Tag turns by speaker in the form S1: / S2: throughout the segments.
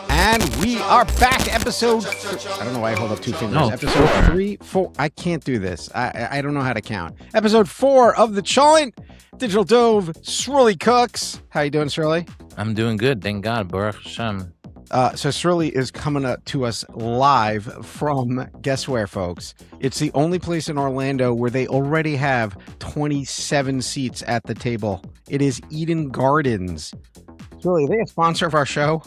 S1: And we are back. Episode. I don't know why I hold up two fingers.
S2: No,
S1: episode
S2: four.
S1: 3, 4. I can't do this. I don't know how to count. Episode 4 of the Cholent Digital Dov Sruly Cooks. How you doing, Sruly?
S2: I'm doing good, thank God. Baruch Hashem.
S1: So Sruly is coming to us live from, guess where, folks? It's the only place in Orlando where they already have 27 seats at the table. It is Eden Gardens. Sruly, are they a sponsor of our show?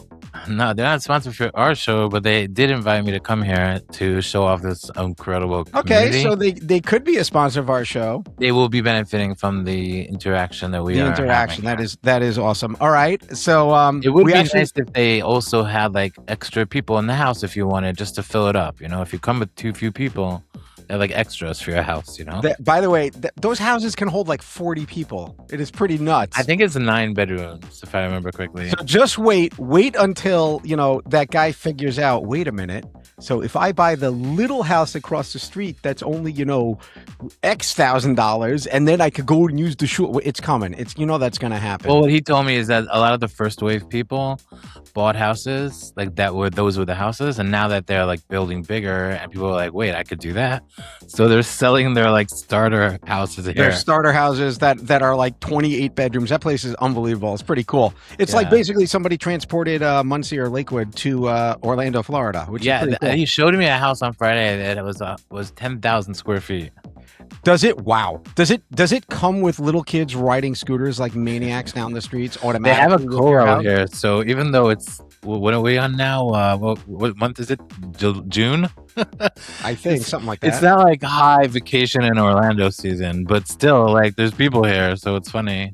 S2: No, they're not sponsored for our show, but they did invite me to come here to show off this incredible community.
S1: Okay, so they could be a sponsor of our show.
S2: They will be benefiting from the interaction that we are
S1: interaction
S2: having.
S1: that is awesome. All right, so
S2: it would be nice if they also had like extra people in the house if you wanted, just to fill it up. You know, if you come with too few people, they're like extras for your house. You know.
S1: By the way, those houses can hold like 40 people. It is pretty nuts.
S2: I think it's 9 bedrooms, if I remember correctly.
S1: So just wait until that guy figures out. Wait a minute. So if I buy the little house across the street, that's only X $1,000, and then I could go and use the shul. It's coming. It's that's gonna happen.
S2: Well, what he told me is that a lot of the first wave people bought houses like that those were the houses, and now that they're like building bigger, and people are like, wait, I could do that. So they're selling their like starter houses here.
S1: They're starter houses that are like 28 bedrooms. That place is unbelievable. It's pretty cool. It's like basically somebody transported Muncie or Lakewood to Orlando, Florida, which is pretty cool.
S2: He showed me a house on Friday that it was 10,000 square feet.
S1: Does it? Wow. Does it come with little kids riding scooters like maniacs down the streets automatically?
S2: They have a core out here, so even though it's what are we on now? What month is it? June?
S1: I think something like that.
S2: It's not like high vacation in Orlando season, but still, like there's people here, so it's funny.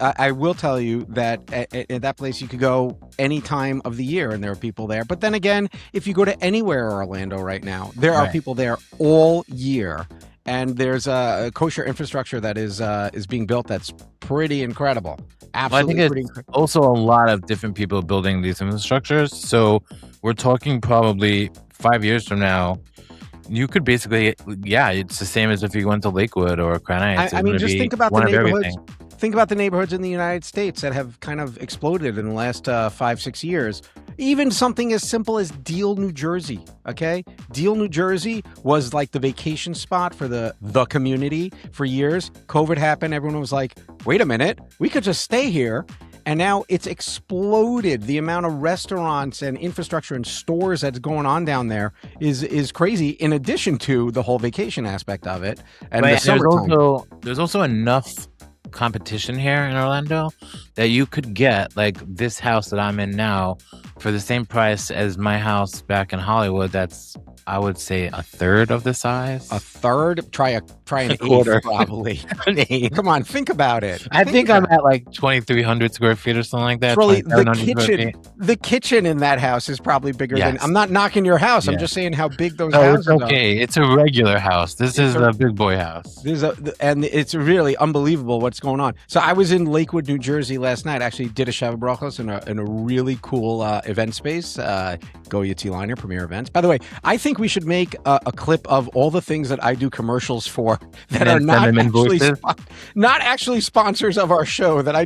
S1: I will tell you that at that place you could go any time of the year and there are people there. But then again, if you go to anywhere in Orlando right now, there are people there all year. And there's a kosher infrastructure that is being built that's pretty incredible. Absolutely.
S2: Well, I think it's also a lot of different people building these infrastructures. So we're talking probably 5 years from now. You could basically, it's the same as if you went to Lakewood or Crown Heights.
S1: I mean, just think about the neighborhoods. Think about the neighborhoods in the United States that have kind of exploded in the last 5-6 years. Even something as simple as Deal, New Jersey. Okay, Deal, New Jersey was like the vacation spot for the community for years. COVID happened. Everyone was like, "Wait a minute, we could just stay here." And now it's exploded. The amount of restaurants and infrastructure and stores that's going on down there is crazy. In addition to the whole vacation aspect of it, and
S2: there's also enough competition here in Orlando that you could get like this house that I'm in now for the same price as my house back in Hollywood. That's, I would say, a third of the size.
S1: A third? Try an
S2: quarter,
S1: probably.
S2: An eighth.
S1: Come on, think about it.
S2: I think I'm at like 2,300 square feet or something like that.
S1: Really, the kitchen in that house is probably bigger than. I'm not knocking your house. I'm just saying how big those houses
S2: are. It's a regular house. This is a big boy house.
S1: And it's really unbelievable what's going on. So I was in Lakewood, New Jersey last night. Actually, did a Shabbat Brachos in a really cool event space. Go Yetzi Liner Premier Events. By the way, I think we should make a clip of all the things that I do commercials for that are not actually sponsors of our show. That I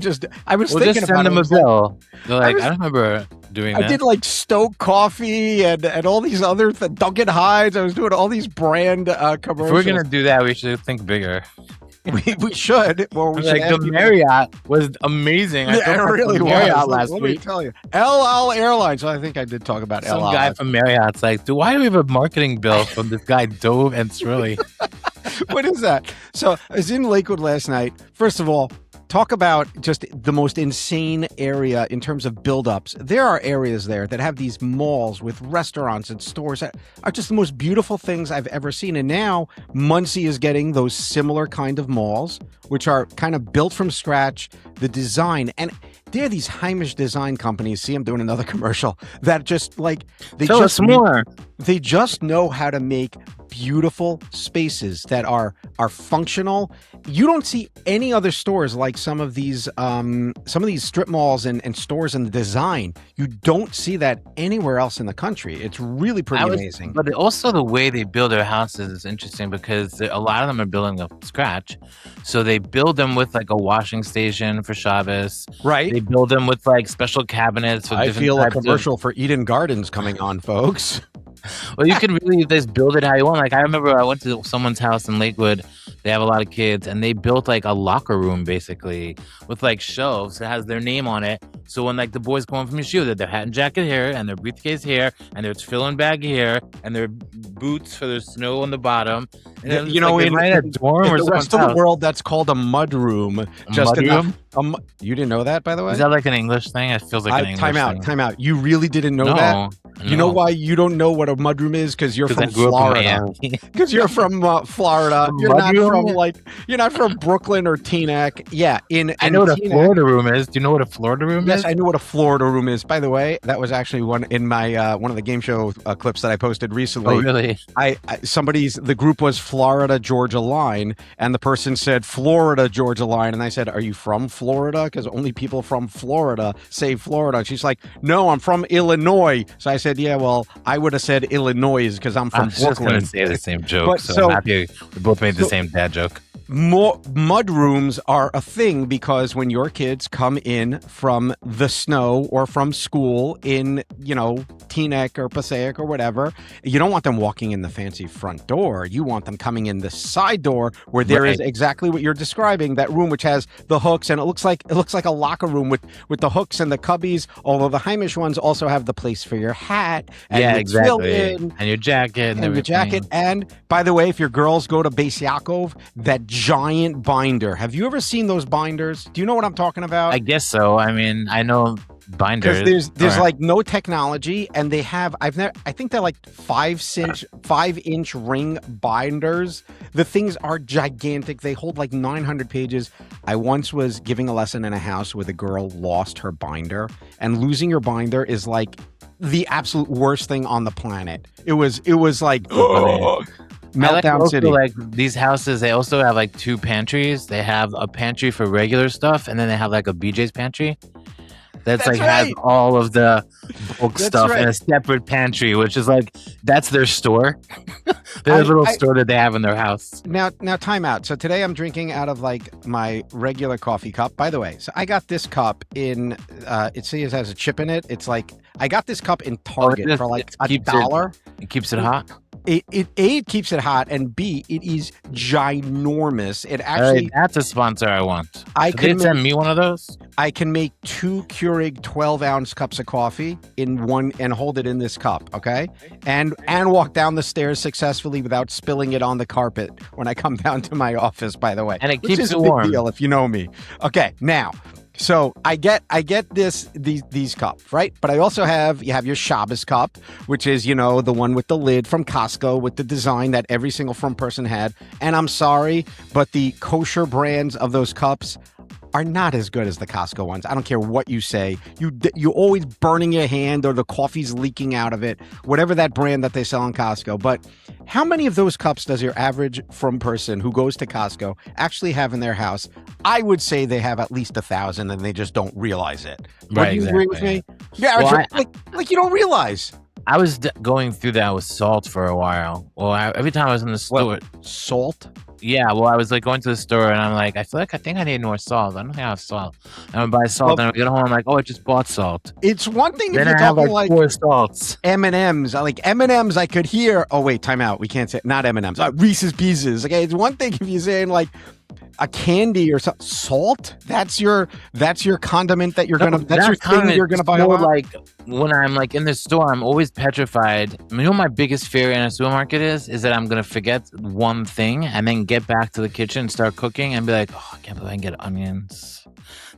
S1: was thinking
S2: just
S1: about.
S2: Send them a bill. I don't remember doing that.
S1: I did like Stoke Coffee and all these other Dunkin' Hides. I was doing all these brand commercials.
S2: If we're gonna do that, we should think bigger.
S1: We should. Well, we should
S2: the Marriott was amazing.
S1: It really was.
S2: Marriott last week.
S1: Let me tell you, El Al Airlines. I think I did talk about El Al.
S2: Some guy from Marriott's like, why do we have a marketing bill from this guy Dov and Sruly?
S1: What is that? So I was in Lakewood last night. First of all, talk about just the most insane area in terms of buildups. There are areas there that have these malls with restaurants and stores that are just the most beautiful things I've ever seen. And now Muncie is getting those similar kind of malls, which are kind of built from scratch, the design. And there are these Heimish design companies, see I'm doing another commercial, that just like, they just know how to make beautiful spaces that are functional. You don't see any other stores like some of these strip malls and stores in the design. You don't see that anywhere else in the country. It's really pretty amazing.
S2: But also the way they build their houses is interesting because a lot of them are building from scratch. So they build them with like a washing station for Shabbos.
S1: Right.
S2: They build them with like special cabinets. With
S1: I feel a commercial for Eden Gardens coming on, folks.
S2: Well, you can really just build it how you want. Like, I remember I went to someone's house in Lakewood. They have a lot of kids, and they built like a locker room basically with like shelves that has their name on it. So when like the boys come home from your shoe, they have their hat and jacket here, and their briefcase here, and their tefillin bag here, and their boots for their snow on the bottom. And
S1: you know,
S2: like,
S1: in
S2: a dorm
S1: in
S2: or
S1: the rest of the world, that's called a mudroom. Just
S2: mudroom?
S1: You didn't know that, by the way?
S2: Is that like an English thing? It feels like an English thing.
S1: Time out. You really didn't know that? You know why you don't know what a mudroom is? Because you're from Florida. Because you're from Florida. You're not from Brooklyn or Teaneck. Yeah,
S2: I know what a Florida room is. Do you know what a Florida room is?
S1: Yes, I know what a Florida room is. By the way, that was actually one in my one of the game show clips that I posted recently.
S2: Oh, really?
S1: The group was Florida Georgia Line, and the person said Florida Georgia Line, and I said, "Are you from Florida?" Because only people from Florida say Florida. And she's like, "No, I'm from Illinois." So I said, "Yeah, well, I would have said Illinois because I'm from Brooklyn." I was just going to
S2: say the same joke, so I'm happy we both made the same dad joke.
S1: Mud rooms are a thing because when your kids come in from the snow or from school in, Teaneck or Passaic or whatever, you don't want them walking in the fancy front door. You want them coming in the side door where there is exactly what you're describing, that room which has the hooks, and it looks like a locker room with the hooks and the cubbies, although the Heimish ones also have the place for your hat and
S2: exactly. And your jacket and
S1: your jacket. And by the way, if your girls go to Beis Yaakov, that giant binder. Have you ever seen those binders? Do you know what I'm talking about?
S2: I guess so. I mean, I know binders.
S1: Because there's like no technology, and they have I think they're like 5-inch ring binders. The things are gigantic. They hold like 900 pages. I once was giving a lesson in a house where the girl lost her binder, and losing your binder is like the absolute worst thing on the planet. It was like Meltdown City.
S2: Like these houses, they also have like two pantries. They have a pantry for regular stuff, and then they have like a BJ's pantry that's like right. Has all of the bulk stuff in a separate pantry, which is like that's their store. Their little store that they have in their house.
S1: Now time out. So today I'm drinking out of like my regular coffee cup. By the way, so I got this cup in it has a chip in it. It's like I got this cup in Target for like $1.
S2: It keeps it hot.
S1: It keeps it hot, and B, it is ginormous. It actually
S2: that's a sponsor I want.
S1: Could
S2: send me one of those.
S1: I can make 2 Keurig 12-ounce cups of coffee in one and hold it in this cup, okay? And walk down the stairs successfully without spilling it on the carpet when I come down to my office. By the way,
S2: and it keeps it warm.
S1: Big deal if you know me. Okay, now. So I get these cups, right? But I also have your Shabbos cup, which is, the one with the lid from Costco with the design that every single frum person had. And I'm sorry, but the kosher brands of those cups are not as good as the Costco ones. I don't care what you say. You're always burning your hand or the coffee's leaking out of it, whatever that brand that they sell in Costco. But how many of those cups does your average frum person who goes to Costco actually have in their house? I would say they have at least 1,000 and they just don't realize it.
S2: Right,
S1: do you agree with me? Yeah, well, like you don't realize.
S2: I was going through that with salt for a while. Well, every time I was in the store.
S1: Salt?
S2: Yeah, well, I was like going to the store and I'm like, I think I need more salt. I don't think I have salt. And I buy salt and I get home. I'm like, I just bought salt.
S1: It's one thing
S2: then
S1: if you're talking like
S2: 4 salts.
S1: M&M's. Like M&M's, I could hear. Oh wait, time out. We can't say not M&M's. Reese's Pieces. Okay, it's one thing if you're saying like a candy or something. Salt? That's your condiment that you're gonna. That's your thing you're gonna buy.
S2: Like when I'm like in the store, I'm always petrified. You know, what my biggest fear in a supermarket is that I'm gonna forget one thing and then get back to the kitchen and start cooking and be like, oh, I can't believe I can get onions.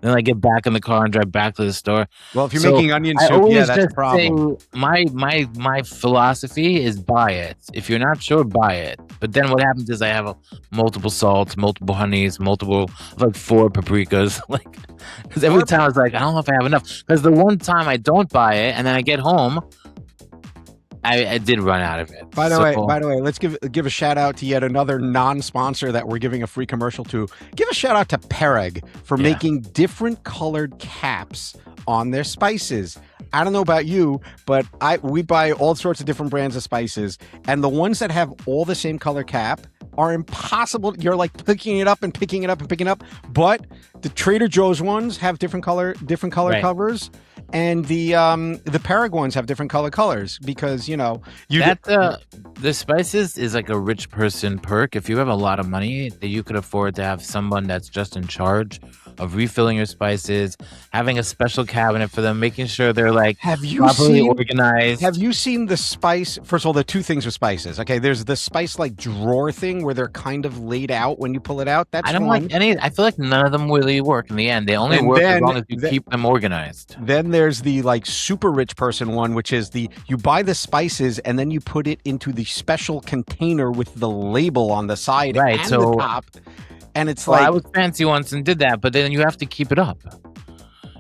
S2: Then I get back in the car and drive back to the store.
S1: Well, if you're making onion soup, that's a problem.
S2: My philosophy is buy it. If you're not sure, buy it. But then what happens is I have multiple salts, multiple honeys, like 4 paprikas. Like, because every time I was like, I don't know if I have enough. Because the one time I don't buy it and then I get home, I did run out of it.
S1: By the way, let's give a shout out to yet another non-sponsor that we're giving a free commercial to. Give a shout out to Pereg for making different colored caps on their spices. I don't know about you, but we buy all sorts of different brands of spices, and the ones that have all the same color cap are impossible. You're like picking it up and picking it up and picking it up. But the Trader Joe's ones have different color covers. And the Pereg ones have different colors because
S2: the spices is like a rich person perk. If you have a lot of money, that you could afford to have someone that's just in charge of refilling your spices, having a special cabinet for them, making sure they're like properly organized.
S1: Have you seen the spice? First of all, there are two things with spices. Okay, there's the spice like drawer thing where they're kind of laid out when you pull it out. That's
S2: I don't like any. I feel like none of them really work in the end. They only work as long as you keep them organized.
S1: Then there's the like super rich person one, which is you buy the spices and then you put it into the special container with the label on the side and the top. And it's
S2: I was fancy once and did that, but then you have to keep it up.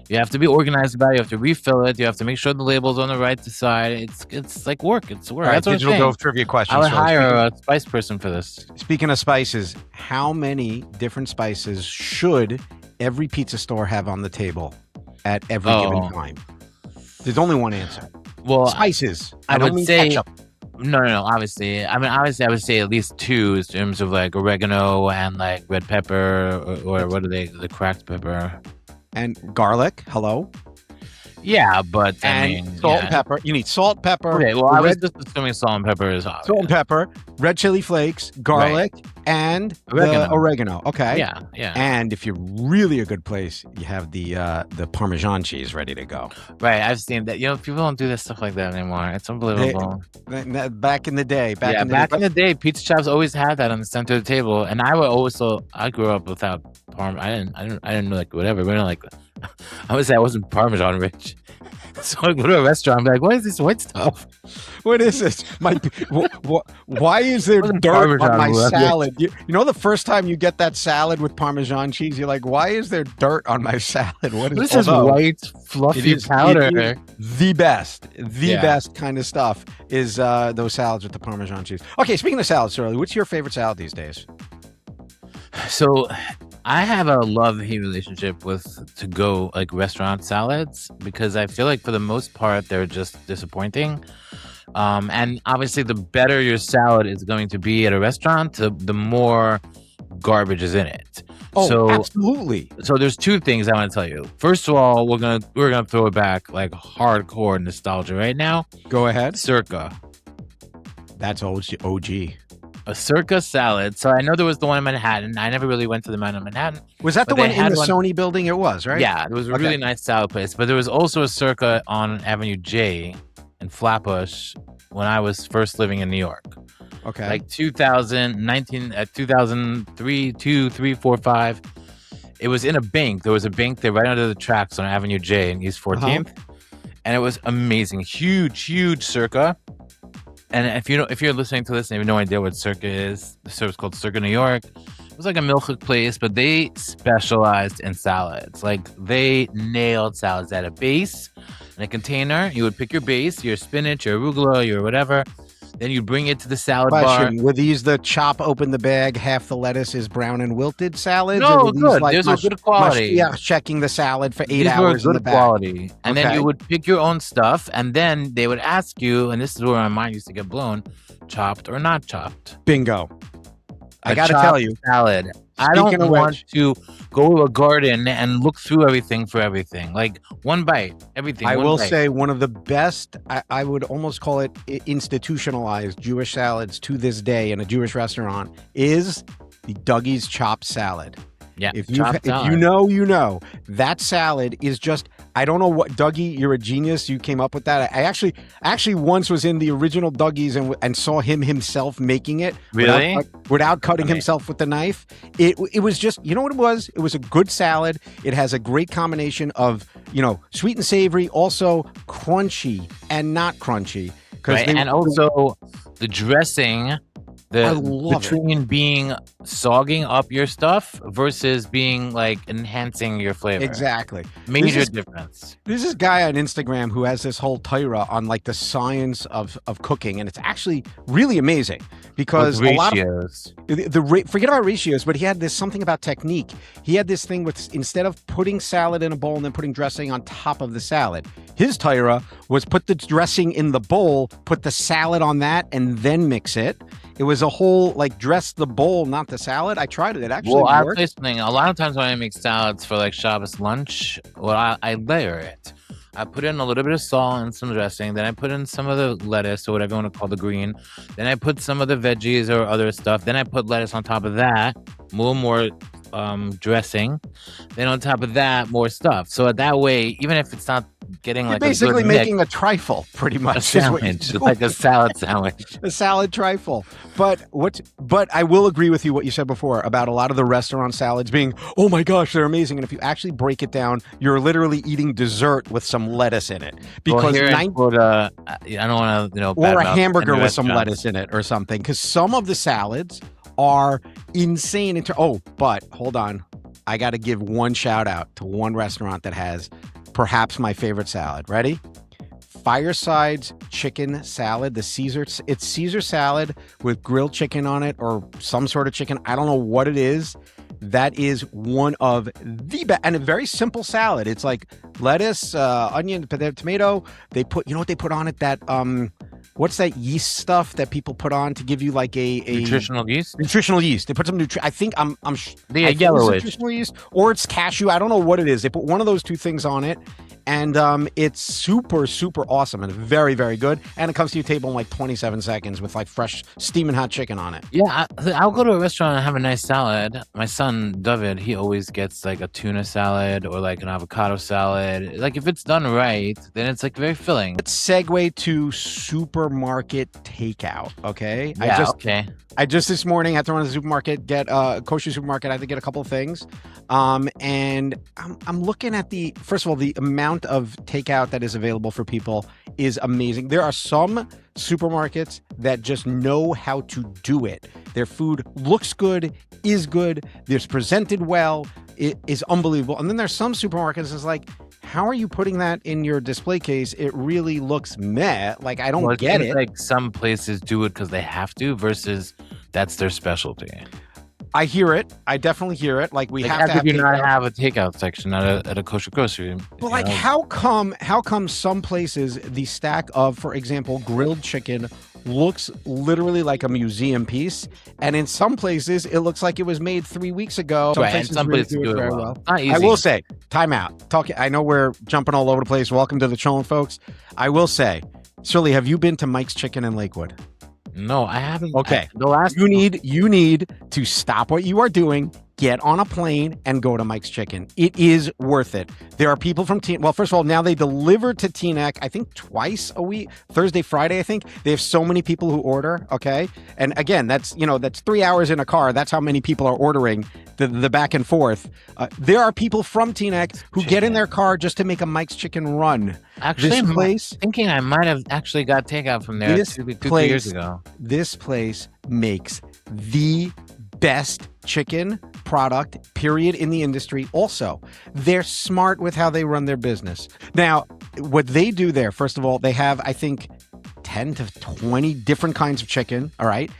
S2: You have to be organized about it. You have to refill it. You have to make sure the label's on the right side. It's like work. It's work.
S1: All right, Digital Dove trivia question.
S2: I would hire a spice person for this.
S1: Speaking of spices, how many different spices should every pizza store have on the table at every given time? There's only one answer.
S2: Well,
S1: spices.
S2: I
S1: don't
S2: would
S1: mean
S2: say
S1: ketchup.
S2: No. Obviously, I would say at least 2 in terms of like oregano and like red pepper or what are they? The cracked pepper
S1: and garlic. Hello.
S2: Yeah, but
S1: salt and pepper. You need salt, pepper.
S2: Okay, well, I was just assuming salt and pepper is obvious.
S1: Salt and pepper, red chili flakes, garlic, and oregano. Okay.
S2: Yeah.
S1: And if you're really a good place, you have the Parmesan cheese ready to go.
S2: Right, I've seen that. People don't do this stuff like that anymore. It's unbelievable.
S1: Back in the day. Back
S2: in the day, pizza shops always had that on the center of the table, and I grew up without Parm. I didn't know like whatever. We're not like. I would say I wasn't Parmesan rich. So I go to a restaurant, I'm like, what is this white stuff?
S1: What is this? Why is there dirt on my salad? You know the first time you get that salad with Parmesan cheese, you're like, why is there dirt on my salad? What is
S2: this? White, fluffy powder.
S1: The best kind of stuff is those salads with the Parmesan cheese. Okay, speaking of salads, Sruly, what's your favorite salad these days?
S2: So I have a love-hate relationship with to-go like restaurant salads because I feel like for the most part they're just disappointing. And obviously the better your salad is going to be at a restaurant, the more garbage is in it.
S1: Oh, so, absolutely.
S2: So there's 2 things I want to tell you. First of all, we're gonna throw it back like hardcore nostalgia right now.
S1: Go ahead.
S2: Circa.
S1: That's OG.
S2: A Circa salad. So I know there was the one in Manhattan. I never really went to the one in Manhattan.
S1: Was that the one in the Sony building? It was, right?
S2: Yeah, it was a really nice salad place. But there was also a Circa on Avenue J in Flatbush when I was first living in New York.
S1: Okay.
S2: Like 2003, 2, 3, 4, 5. It was in a bank. There was a bank there right under the tracks on Avenue J in East 14th. And it was amazing. Huge Circa. And if you're listening to this and you have no idea what Circa is, the service called Circa New York. It was like a milchik place, but they specialized in salads. Like they nailed salads. They had a base in a container. You would pick your base, your spinach, your arugula, your whatever. Then you bring it to the salad bar.
S1: Were these the chop open the bag, half the lettuce is brown and wilted salads?
S2: No, good. There's a good quality.
S1: Checking the salad for 8 hours in the back.
S2: Quality. And then you would pick your own stuff, and then they would ask you, and this is where my mind used to get blown, chopped or not chopped.
S1: Bingo. I got to tell you.
S2: Salad. I don't want to go to a garden and look through everything for everything. Like one bite, everything.
S1: I will say one of the best, I would almost call it institutionalized Jewish salads to this day in a Jewish restaurant is the Dougie's chopped salad.
S2: Yeah,
S1: if you know, you know. That salad is just, I don't know what, Dougie, you're a genius. You came up with that. I actually once was in the original Dougie's and saw him himself making it.
S2: Really?
S1: Without cutting himself with the knife. It was just, you know what it was? It was a good salad. It has a great combination of, sweet and savory, also crunchy and not crunchy.
S2: Right, and also the dressing
S1: I love
S2: between being sogging up your stuff versus being like enhancing your flavor.
S1: Exactly.
S2: Major difference.
S1: There's this guy on Instagram who has this whole Torah on like the science of cooking, and it's actually really amazing because
S2: with
S1: a lot
S2: ratios.
S1: of forget about ratios, but he had this something about technique. He had this thing with, instead of putting salad in a bowl and then putting dressing on top of the salad, his Torah was put the dressing in the bowl, put the salad on that, and then mix it. It was a whole, like, dress the bowl, not the salad. I tried it. It actually worked.
S2: I'll say something. A lot of times when I make salads for, like, Shabbos lunch, I layer it. I put in a little bit of salt and some dressing. Then I put in some of the lettuce or whatever you want to call the green. Then I put some of the veggies or other stuff. Then I put lettuce on top of that. More dressing. Then on top of that, more stuff. So that way, even if it's not getting
S1: You're
S2: like
S1: basically
S2: a
S1: making a trifle, pretty much.
S2: A sandwich, like a salad sandwich.
S1: A salad trifle. But I will agree with you what you said before about a lot of the restaurant salads being, oh my gosh, they're amazing. And if you actually break it down, you're literally eating dessert with some lettuce in it. Because
S2: I don't want to,
S1: or a hamburger with some lettuce in it or something. Because some of the salads are insane. But hold on. I got to give one shout out to one restaurant that has perhaps my favorite salad. Ready? Fireside's chicken salad. It's Caesar salad with grilled chicken on it or some sort of chicken. I don't know what it is. That is one of the best, and a very simple salad. It's like lettuce, onion, tomato. They put, you know what they put on it? That what's that yeast stuff that people put on to give you like a
S2: nutritional yeast?
S1: Nutritional yeast. They put some I think
S2: the yellowish
S1: nutritional yeast, or it's cashew. I don't know what it is. They put one of those two things on it, and it's super, super awesome and very, very good. And it comes to your table in like 27 seconds with like fresh steaming hot chicken on it.
S2: Yeah, I'll go to a restaurant and have a nice salad. My son David, he always gets like a tuna salad or like an avocado salad. Like if it's done right, then it's like very filling.
S1: Let's segue to supermarket takeout. Okay.
S2: Yeah,
S1: I just this morning had to run to the supermarket, get a kosher supermarket. I had to get a couple of things. And I'm looking at first of all, the amount of takeout that is available for people is amazing. There are some supermarkets that just know how to do it. Their food looks good, is good, it's presented well, it is unbelievable. And then there's some supermarkets that's like, how are you putting that in your display case? It really looks meh. Like, I don't get it.
S2: Like some places do it because they have to versus that's their specialty.
S1: I hear it. I definitely hear it. Like, we have to have
S2: not have a takeout section at a kosher grocery.
S1: But like, how come some places the stack of, for example, grilled chicken looks literally like a museum piece, and in some places it looks like it was made 3 weeks ago.
S2: Some places do it very well.
S1: I will say, time out. I know we're jumping all over the place. Welcome to the Cholent, folks. I will say, Sruly, have you been to Mike's Chicken in Lakewood?
S2: No, I haven't.
S1: Okay. You need to stop what you are doing, get on a plane, and go to Mike's Chicken. It is worth it. There are people from Teaneck. Well, first of all, now they deliver to Teaneck, I think twice a week, Thursday, Friday, I think. They have so many people who order, okay? And again, that's 3 hours in a car. That's how many people are ordering the back and forth. There are people from Teaneck who get in their car just to make a Mike's Chicken run.
S2: Actually, thinking I might have actually got takeout from there 2 years ago.
S1: This place makes the best chicken product, period, in the industry. Also, they're smart with how they run their business. Now, what they do there, first of all, they have, I think, 10 to 20 different kinds of chicken, all right?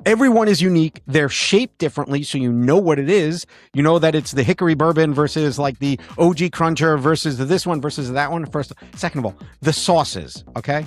S1: Everyone is unique. They're shaped differently, so you know what it is. You know that it's the hickory bourbon versus like the OG cruncher versus this one versus that one. Second of all, the sauces, okay?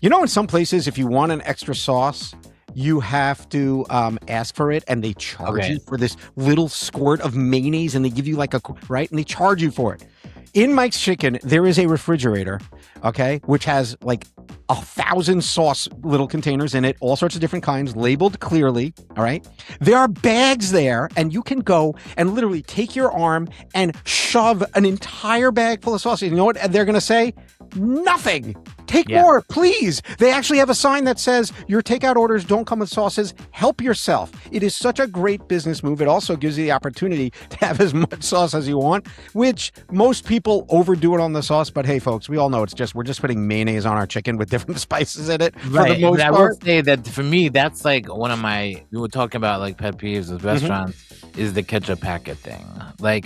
S1: You know, in some places, if you want an extra sauce, you have to ask for it, and they charge you for this little squirt of mayonnaise, and they give you like and they charge you for it. In Mike's Chicken, there is a refrigerator, okay, which has like 1,000 sauce little containers in it, all sorts of different kinds, labeled clearly, all right? There are bags there, and you can go and literally take your arm and shove an entire bag full of sauce. You know what they're going to say? Nothing. Take more, please. They actually have a sign that says your takeout orders don't come with sauces. Help yourself. It is such a great business move. It also gives you the opportunity to have as much sauce as you want, which most people overdo it on the sauce. But hey, folks, we all know we're just putting mayonnaise on our chicken with different spices in it.
S2: Right.
S1: For the most part.
S2: I will say that for me, that's like one of my, we were talking about like pet peeves with restaurants is the ketchup packet thing. Like,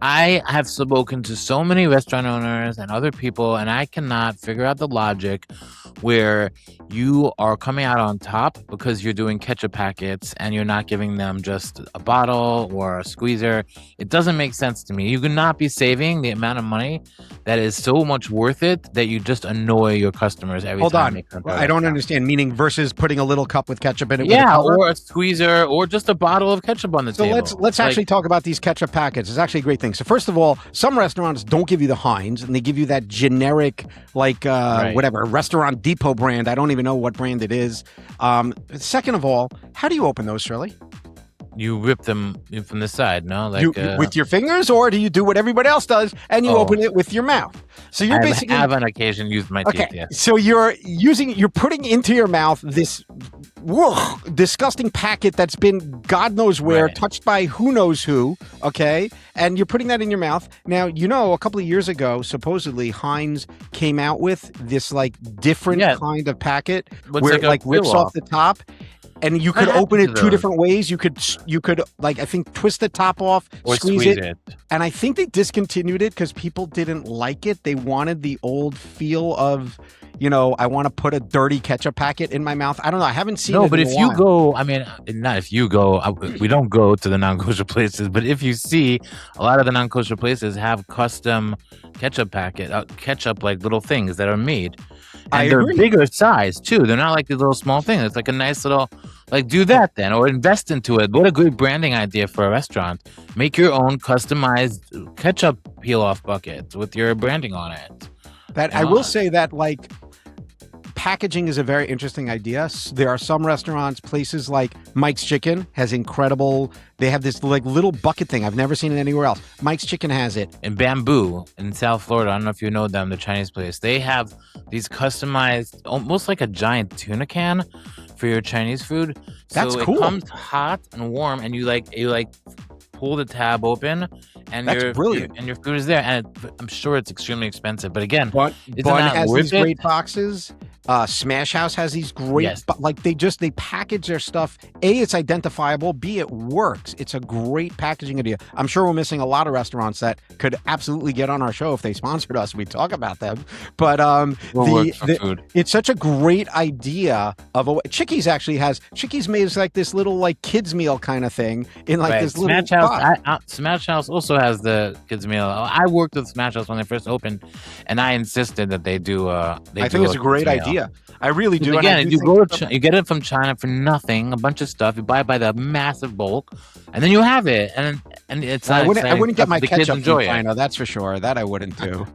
S2: I have spoken to so many restaurant owners and other people, and I cannot figure out the logic where you are coming out on top because you're doing ketchup packets and you're not giving them just a bottle or a squeezer. It doesn't make sense to me. You could not be saving the amount of money that is so much worth it that you just annoy your customers every time.
S1: Hold on. I don't understand. Meaning versus putting a little cup with ketchup in it.
S2: Yeah, or a squeezer or just a bottle of ketchup on the table. So
S1: let's actually talk about these ketchup packets. It's actually a great thing. So first of all, some restaurants don't give you the Heinz and they give you that generic, whatever, Restaurant Depot brand. I don't even know what brand it is. Second of all, how do you open those, Shirley?
S2: You rip them from the side, no?
S1: With your fingers, or do you do what everybody else does and you open it with your mouth? So you're basically...
S2: I have on occasion used my teeth, yeah.
S1: So you're putting into your mouth this disgusting packet that's been God knows where, touched by who knows who, okay? And you're putting that in your mouth. Now, a couple of years ago, supposedly Heinz came out with this different kind of packet where it rips off the top. And you could open it two different ways. You could I think twist the top off or squeeze it. And I think they discontinued it because people didn't like it. They wanted the old feel of, I want to put a dirty ketchup packet in my mouth. I don't know. I haven't seen it.
S2: No, but if you go, not if you go, we don't go to the non-kosher places, but if you see a lot of the non-kosher places have custom ketchup ketchup little things that are made. And they're bigger size too. They're not like these little small things. It's like a nice little, do that then, or invest into it. What a great branding idea for a restaurant. Make your own customized ketchup peel-off bucket with your branding on it.
S1: I will say that packaging is a very interesting idea. There are some restaurants, places like Mike's Chicken has incredible. They have this little bucket thing. I've never seen it anywhere else. Mike's Chicken has it.
S2: In Bamboo in South Florida, I don't know if you know them, the Chinese place. They have these customized, almost like a giant tuna can for your Chinese food.
S1: That's cool.
S2: It comes hot and warm, and you pull the tab open, and
S1: brilliant.
S2: And your food is there. And I'm sure it's extremely expensive, but again,
S1: Bun has these great boxes. Smash House has these great, they package their stuff. A, it's identifiable. B, it works. It's a great packaging idea. I'm sure we're missing a lot of restaurants that could absolutely get on our show if they sponsored us. We talk about them, but it's such a great idea of Chickies actually has. Chickies made this little this little kids meal kind of thing in this little
S2: Smash House. Smash House also has the kids meal. I worked with Smash House when they first opened, and I insisted that they do. I think
S1: it's a great idea. I really do.
S2: Again, you get it from China for nothing, a bunch of stuff. You buy it by the massive bulk, and then you have it. And it's.
S1: I wouldn't get my ketchup from China. That's for sure. That I wouldn't do.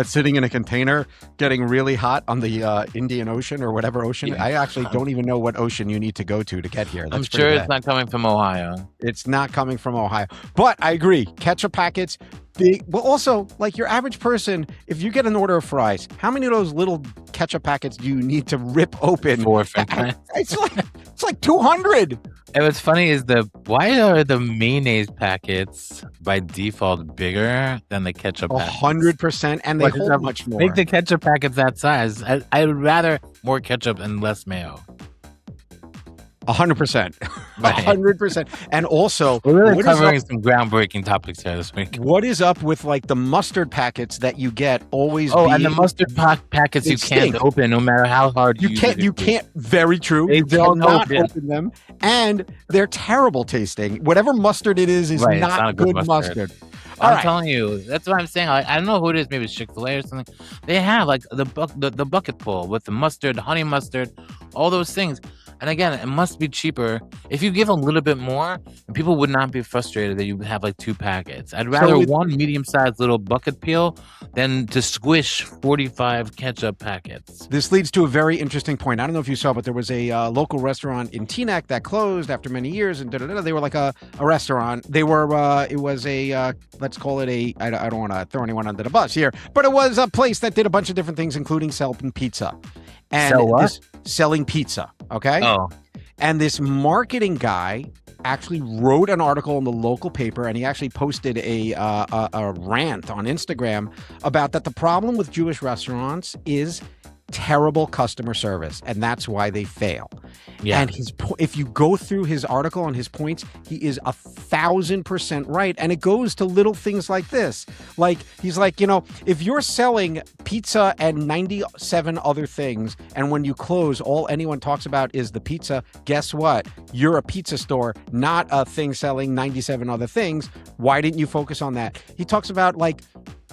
S1: Sitting in a container, getting really hot on the Indian Ocean or whatever ocean. Yeah. I actually don't even know what ocean you need to go to get here.
S2: I'm sure it's not coming from Ohio.
S1: It's not coming from Ohio. But I agree. Ketchup packets. Big, but also your average person, if you get an order of fries, how many of those little ketchup packets do you need to rip open?
S2: 4 French.
S1: It's like 200.
S2: And what's funny is why are the mayonnaise packets by default bigger than the ketchup packets?
S1: 100%, and they hold much more.
S2: Make the ketchup packets that size. I would rather more ketchup and less mayo.
S1: 100%. 100%. And also,
S2: we're really covering some groundbreaking topics here this week.
S1: What is up with the mustard packets that you get always?
S2: And the mustard packets you can't open no matter how hard
S1: you can't. You can't. Very true.
S2: They don't
S1: open them, and they're terrible tasting. Whatever mustard it is not good mustard.
S2: I'm telling you, that's what I'm saying. I don't know who it is. Maybe it's Chick-fil-A or something. They have the bucket bowl with the mustard, honey mustard, all those things. And again, it must be cheaper if you give a little bit more. And people would not be frustrated that you have like 2 packets. I'd rather one medium-sized little bucket peel than to squish 45 ketchup packets.
S1: This leads to a very interesting point. I don't know if you saw, but there was a local restaurant in Teaneck that closed after many years, and they were like a restaurant. They were it was a let's call it a I don't want to throw anyone under the bus here, but it was a place that did a bunch of different things, including selling pizza. And selling pizza. Okay.
S2: Oh.
S1: And this marketing guy actually wrote an article in the local paper, and he actually posted a rant on Instagram about that the problem with Jewish restaurants is terrible customer service, and that's why they fail. Yeah. And if you go through his article and his points, he is 1,000% right. And it goes to little things like this. Like, he's like, if you're selling pizza and 97 other things, and when you close, all anyone talks about is the pizza, guess what? You're a pizza store, not a thing selling 97 other things. Why didn't you focus on that? He talks about, like,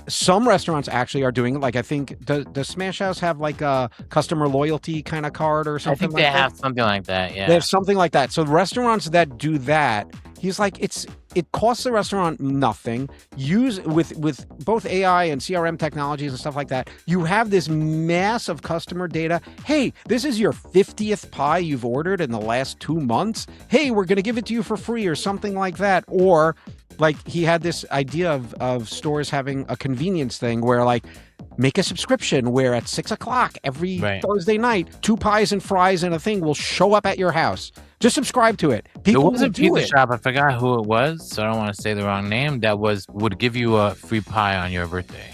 S1: some restaurants actually are doing it. Like, I think, does Smash House have like a customer loyalty kind of card or something?
S2: I think they have something like that. Yeah,
S1: they have something like that. So restaurants that do that, he's like, it costs the restaurant nothing. Use with both AI and CRM technologies and stuff like that. You have this mass of customer data. Hey, this is your 50th pie you've ordered in the last 2 months. Hey, we're going to give it to you for free or something like that. Or like, he had this idea of stores having a convenience thing where, like, make a subscription where at 6:00 every Thursday night, 2 pies and fries and a thing will show up at your house. Just subscribe to it. People
S2: there was a pizza shop, I forgot who it was, so I don't want to say the wrong name, that would give you a free pie on your birthday.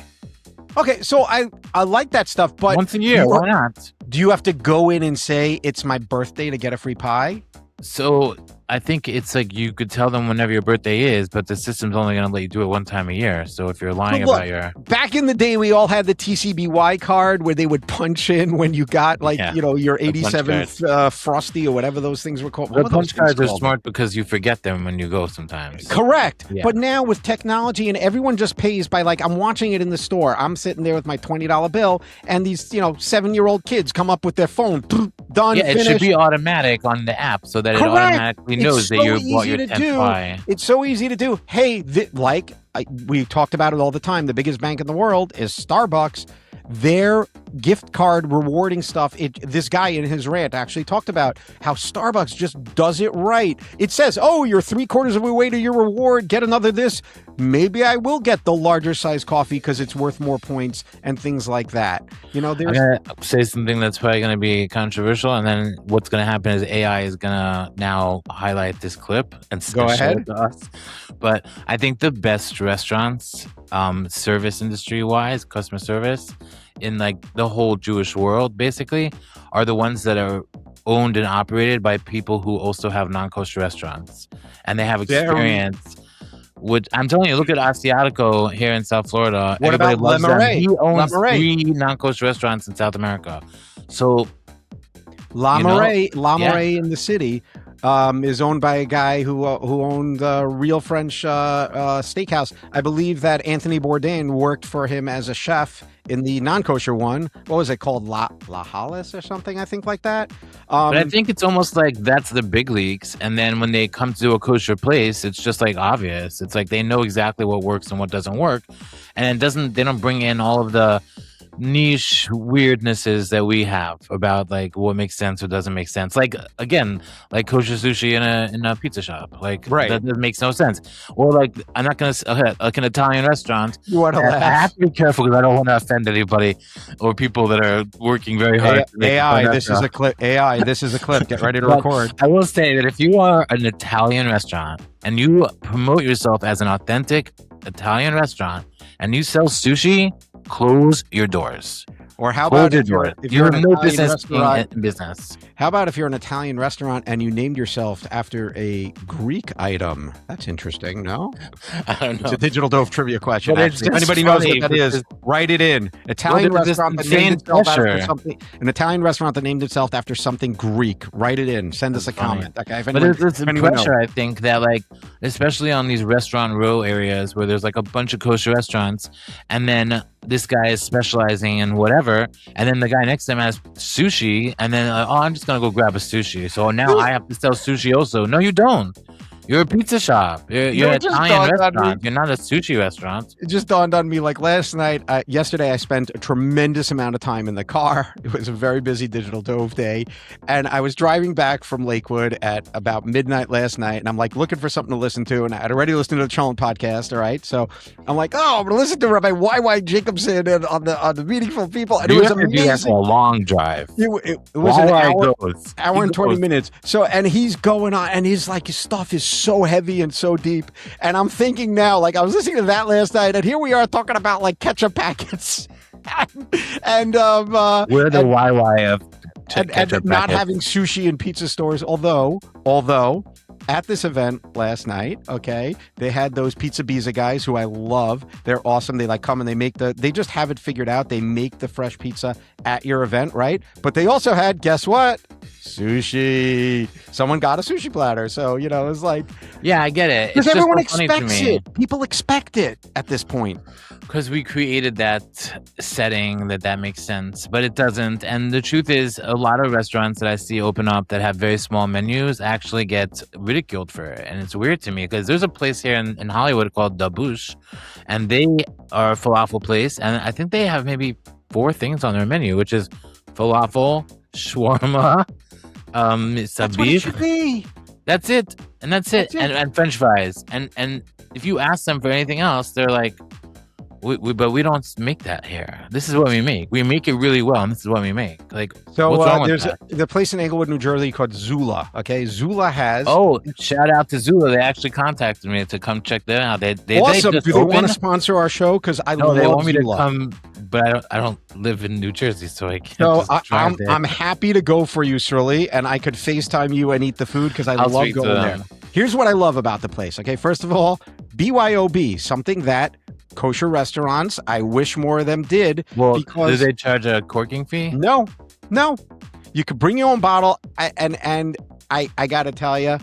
S1: Okay, so I like that stuff, but
S2: once a year, why not?
S1: Do you have to go in and say it's my birthday to get a free pie?
S2: So I think it's like you could tell them whenever your birthday is, but the system's only going to let you do it one time a year. So if you're lying about your...
S1: Back in the day, we all had the TCBY card where they would punch in when you got, like, your 87th Frosty or whatever those things were called.
S2: The punch cards are smart because you forget them when you go sometimes.
S1: Correct. Yeah. But now with technology and everyone just pays by, like, I'm watching it in the store. I'm sitting there with my $20 bill and these, 7-year-old kids come up with their phone. Done,
S2: finished. It should be automatic on the app so that it automatically knows that you bought your 10th pie.
S1: It's so easy to do. Hey, we talked about it all the time. The biggest bank in the world is Starbucks. Their gift card rewarding stuff. This guy in his rant actually talked about how Starbucks just does it right. It says, "Oh, you're 3/4 of the way to your reward. Get another this. Maybe I will get the larger size coffee because it's worth more points," and things like that.
S2: I'm gonna say something that's probably gonna be controversial, and then what's gonna happen is AI is gonna now highlight this clip and
S1: go ahead.
S2: To us. But I think the best restaurants, service industry wise, customer service, in like the whole Jewish world, basically, are the ones that are owned and operated by people who also have non-kosher restaurants, and they have experience. Which I'm telling you, look at Asiatico here in South Florida.
S1: What about Le Marais?
S2: He owns 3 non-kosher restaurants in South America. So
S1: La Marais in the city is owned by a guy who owned a real French steakhouse. I believe that Anthony Bourdain worked for him as a chef in the non-kosher one. What was it called? La Halles or something, I think, like that.
S2: But I think it's almost like that's the big leagues. And then when they come to a kosher place, it's just like obvious. It's like they know exactly what works and what doesn't work. And they don't bring in all of the niche weirdnesses that we have about like what makes sense or doesn't make sense. Like, again, like kosher sushi in a pizza shop, like that makes no sense. Or like, I'm not gonna like an Italian restaurant.
S1: You want to laugh?
S2: I have to be careful because I don't want to offend anybody or people that are working very hard.
S1: AI, this is a clip. AI, this is a clip. Get ready to record.
S2: I will say that if you are an Italian restaurant and you promote yourself as an authentic Italian restaurant and you sell sushi, close your doors.
S1: Or how about if you're
S2: no business in business?
S1: How about if you're an Italian restaurant and you named yourself after a Greek item? That's interesting, no?
S2: I don't know.
S1: It's a digital Dove trivia question. If anybody knows what that is, write it in. Italian restaurant that named itself after something. An Italian restaurant that named itself after something Greek. Write it in. Send us a comment. Okay,
S2: but it's a pressure, I think, that like, especially on these restaurant row areas where there's like a bunch of kosher restaurants, and then this guy is specializing in whatever. whatever, and then the guy next to him has sushi, and then I'm just gonna go grab a sushi. So now I have to sell sushi also. No, you don't. You're a pizza shop. You're an Italian restaurant. You're not a sushi restaurant.
S1: It just dawned on me, like yesterday, I spent a tremendous amount of time in the car. It was a very busy Digital Dove day. And I was driving back from Lakewood at about midnight last night. And I'm like looking for something to listen to. And I had already listened to the Cholent podcast. All right. So I'm like, I'm going to listen to Rabbi YY Jacobson and on the Meaningful People. And it was amazing.
S2: That's a long drive.
S1: It was an hour and 20 minutes. So, and he's going on, and his stuff is so heavy and so deep. And I'm thinking now, like I was listening to that last night, and here we are talking about like ketchup packets and
S2: we're the YY of ketchup
S1: and not having sushi in pizza stores. Although at this event last night, okay, they had those Pizza Biza guys who I love. They're awesome. They come and they just have it figured out. They make the fresh pizza at your event, right? But they also had, guess what? Sushi. Someone got a sushi platter. So, it was like...
S2: Yeah, I get it.
S1: Because everyone expects it. People expect it at this point.
S2: Because we created that setting that makes sense, but it doesn't. And the truth is, a lot of restaurants that I see open up that have very small menus actually get ridiculed for it. And it's weird to me because there's a place here in Hollywood called Da Bush, and they are a falafel place. And I think they have maybe 4 things on their menu, which is falafel, shawarma, sabich. That's it. And that's it. And French fries. And if you ask them for anything else, they're like, but we don't make that here. This is what we make. We make it really well, and this is what we make. Like,
S1: so there's the place in Englewood, New Jersey called Zula. Okay, Zula has.
S2: Oh, shout out to Zula! They actually contacted me to come check them out. They
S1: awesome.
S2: They
S1: Do they want to sponsor our show? Because I love
S2: they want me
S1: Zula.
S2: To come, but I don't live in New Jersey, so I can't.
S1: So I'm happy to go for you, Sruly, and I could FaceTime you and eat the food because I love going there. Here's what I love about the place. Okay, first of all, BYOB, something that kosher restaurants, I wish more of them did.
S2: Well, do they charge a corking fee?
S1: No. You could bring your own bottle. And I got to tell you,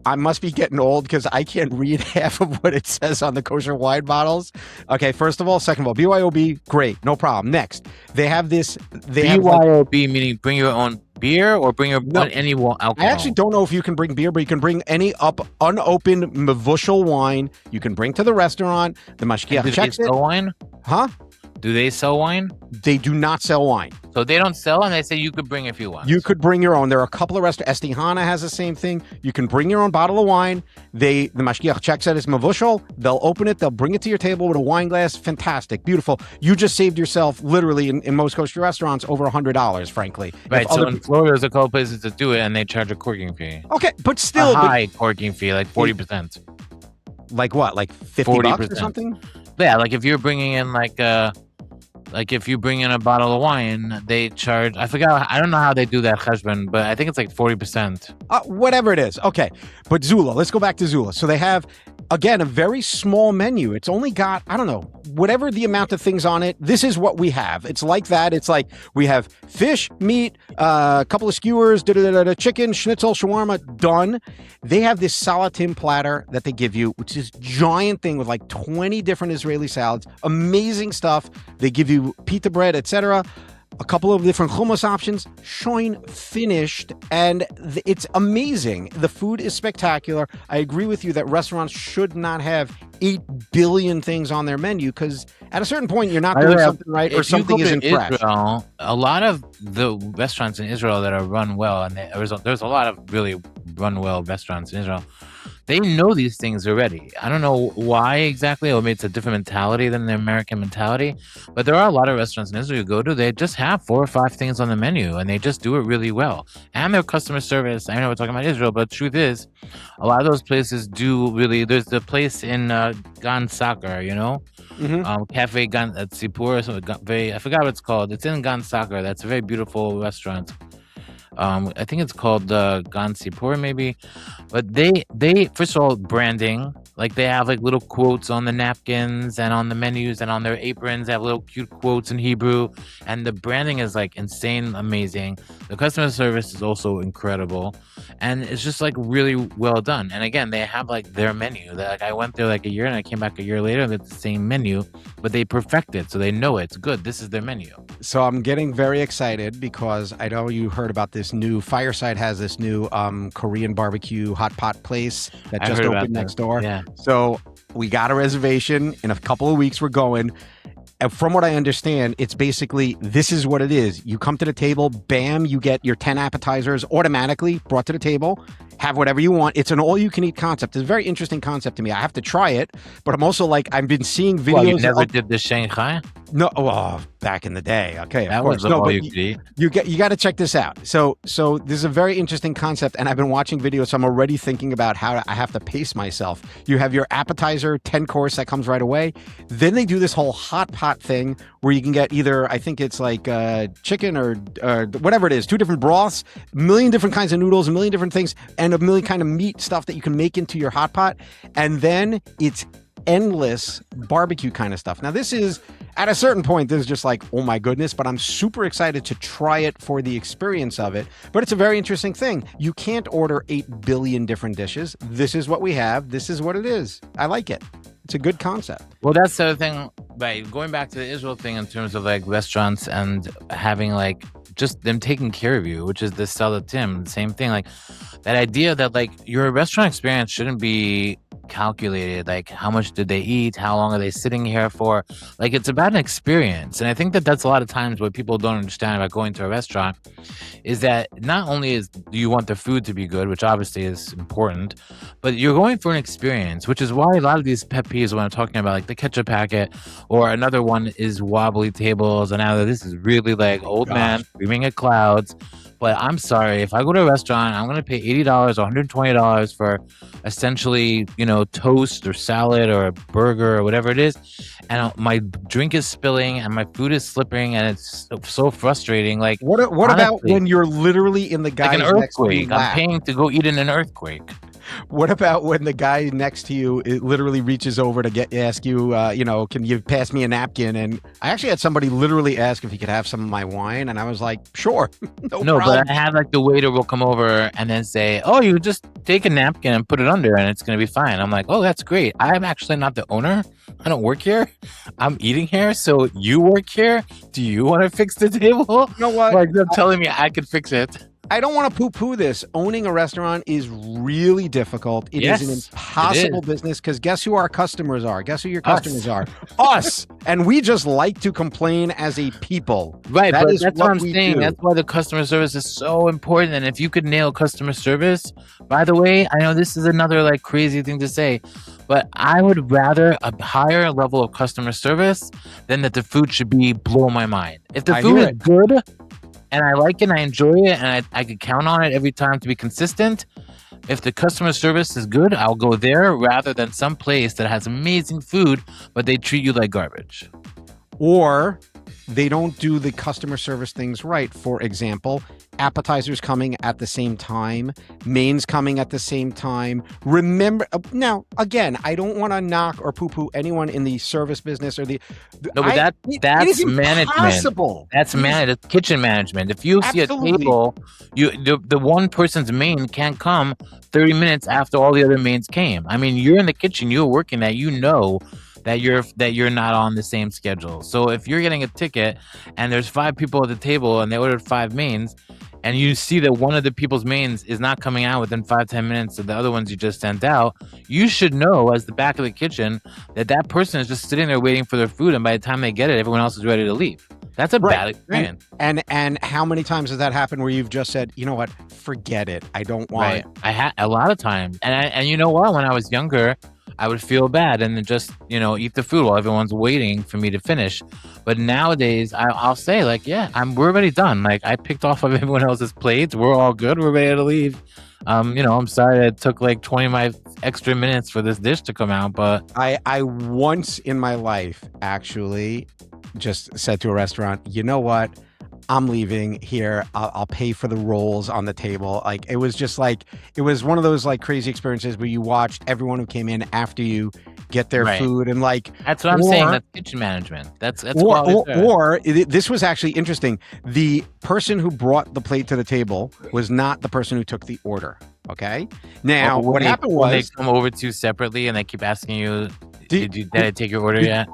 S1: I must be getting old because I can't read half of what it says on the kosher wine bottles. Okay, first of all. Second of all, BYOB, great, no problem. Next, they have this.
S2: BYOB meaning bring your own beer or bring any alcohol?
S1: I actually don't know if you can bring beer, but you can bring any unopened mevushal wine. You can bring to the restaurant. The mashgiach checks it.
S2: Do they sell wine?
S1: Huh?
S2: Do they sell wine?
S1: They do not sell wine.
S2: So they don't sell, and they say you could bring if you want.
S1: You could bring your own. There are a couple of restaurants. Esti Hana has the same thing. You can bring your own bottle of wine. The mashgiach checks it as mevushal. They'll open it. They'll bring it to your table with a wine glass. Fantastic. Beautiful. You just saved yourself, literally, in most kosher restaurants, over $100, frankly.
S2: Right. So in Florida, there's a couple places that do it, and they charge a corking fee.
S1: Okay, but still.
S2: A high corking fee, like 40%.
S1: Like what? Like $50 or something?
S2: Yeah, like if you're bringing in like if you bring in a bottle of wine, they charge, I don't know how they do that cheshbon, but I think it's like 40%.
S1: Whatever it is. Okay. But Zula, let's go back to Zula. So they have, again, a very small menu. It's only got, I don't know, whatever the amount of things on it. This is what we have. It's like that. It's like we have fish, meat, a couple of skewers, chicken, schnitzel, shawarma, done. They have this salatim platter that they give you, which is giant thing with like 20 different Israeli salads. Amazing stuff. They give you pita bread, etc. A couple of different hummus options, shoin finished, and it's amazing. The food is spectacular. I agree with you that restaurants should not have 8 billion things on their menu because at a certain point you're not doing something right or something isn't fresh.
S2: Israel, a lot of the restaurants in Israel that are run well, and there's a lot of really run well restaurants in Israel, they know these things already. I don't know why exactly, or maybe it's a different mentality than the American mentality, but there are a lot of restaurants in Israel you go to, they just have 4 or 5 things on the menu, and they just do it really well. And their customer service, I know we're talking about Israel, but the truth is, a lot of those places do really, there's the place in Gan Sakar, Cafe Gan Sipur, I forgot what it's called. It's in Gan Sakar. That's a very beautiful restaurant. I think it's called Gan Sipur maybe, but they first of all, branding, like they have like little quotes on the napkins and on the menus and on their aprons. They have little cute quotes in Hebrew, and the branding is like insane, amazing. The customer service is also incredible, and it's just like really well done. And again, they have like their menu. Like I went there like a year, and I came back a year later, and it's the same menu, but they perfect it, so they know it's good. This is their menu.
S1: So I'm getting very excited because I know you heard about this new Fireside has this new Korean barbecue hot pot place that just opened next door.
S2: Yeah.
S1: So we got a reservation. In a couple of weeks, we're going. And from what I understand, it's basically, this is what it is. You come to the table, bam, you get your 10 appetizers automatically brought to the table. Have whatever you want. It's an all-you-can-eat concept. It's a very interesting concept to me. I have to try it, but I'm also like, I've been seeing videos.
S2: Well, you never did the Shanghai?
S1: No, back in the day. Okay,
S2: that was all you could eat.
S1: You got to check this out. So this is a very interesting concept, and I've been watching videos, so I'm already thinking about how I have to pace myself. You have your appetizer, 10 course that comes right away. Then they do this whole hot pot thing where you can get either, I think it's like chicken or whatever it is, 2 different broths, a million different kinds of noodles, a million different things, and a million kind of meat stuff that you can make into your hot pot. And then it's endless barbecue kind of stuff. Now, this is, at a certain point, this is just like, oh my goodness, but I'm super excited to try it for the experience of it. But it's a very interesting thing. You can't order 8 billion different dishes. This is what we have. This is what it is. I like it. It's a good concept.
S2: Well, that's the other thing, by going back to the Israel thing in terms of like restaurants and having like just them taking care of you, which is the Salatim, same thing. Like that idea that like your restaurant experience shouldn't be calculated, like how much did they eat, how long are they sitting here for, like it's about an experience. And I think that that's a lot of times what people don't understand about going to a restaurant is that not only do you want the food to be good, which obviously is important, but you're going for an experience, which is why a lot of these pet peeves when I'm talking about like the ketchup packet, or another one is wobbly tables, and now this is really like old man screaming at clouds. But I'm sorry, if I go to a restaurant, I'm going to pay $80 or $120 for essentially, toast or salad or a burger or whatever it is. And my drink is spilling and my food is slipping and it's so frustrating. Like,
S1: what honestly, about when you're literally in the guy's
S2: like an earthquake? I'm paying to go eat in an earthquake.
S1: What about when the guy next to you literally reaches over to ask you, can you pass me a napkin? And I actually had somebody literally ask if he could have some of my wine, and I was like, sure, no problem.
S2: But I have like the waiter will come over and then say, oh, you just take a napkin and put it under and it's going to be fine. I'm like, oh, that's great. I'm actually not the owner. I don't work here. I'm eating here. So you work here. Do you want to fix the table?
S1: You know what?
S2: Like they're telling me I could fix it.
S1: I don't want to poo-poo this. Owning a restaurant is really difficult. It is an impossible business because guess who our customers are? Guess who your customers are? Us. And we just like to complain as a people.
S2: Right, but that's what I'm saying. That's why the customer service is so important. And if you could nail customer service, by the way, I know this is another like crazy thing to say, but I would rather a higher level of customer service than that the food should be blow my mind. If the food is good, and I like it and I enjoy it and I could count on it every time to be consistent. If the customer service is good, I'll go there rather than some place that has amazing food, but they treat you like garbage.
S1: Or they don't do the customer service things right. For example, appetizers coming at the same time, mains coming at the same time. Remember, now, again, I don't want to knock or poo-poo anyone in the service business or
S2: No, but that's management. That's kitchen management. If you see a table, the one person's main can't come 30 minutes after all the other mains came. I mean, you're in the kitchen, you're working that, that you're not on the same schedule. So if you're getting a ticket and there's 5 people at the table and they ordered 5 mains, and you see that one of the people's mains is not coming out within 5-10 minutes of the other ones you just sent out, you should know as the back of the kitchen that person is just sitting there waiting for their food, and by the time they get it, everyone else is ready to leave. That's a bad experience.
S1: And how many times has that happened where you've just said, you know what, forget it, I don't want it?
S2: I had a lot of times, and you know what, when I was younger, I would feel bad and then just, eat the food while everyone's waiting for me to finish. But nowadays, I'll say like, we're already done. Like I picked off of everyone else's plates. We're all good. We're ready to leave. I'm sorry it took like 25 extra minutes for this dish to come out, but
S1: I once in my life actually just said to a restaurant, you know what? I'm leaving here. I'll pay for the rolls on the table. Like it was just like, it was one of those like crazy experiences where you watched everyone who came in after you get their food and like.
S2: That's what I'm saying. That's kitchen management. That's
S1: This was actually interesting. The person who brought the plate to the table was not the person who took the order. Okay. Now, what happened was
S2: they come over to you separately and they keep asking you, did I take your order yet?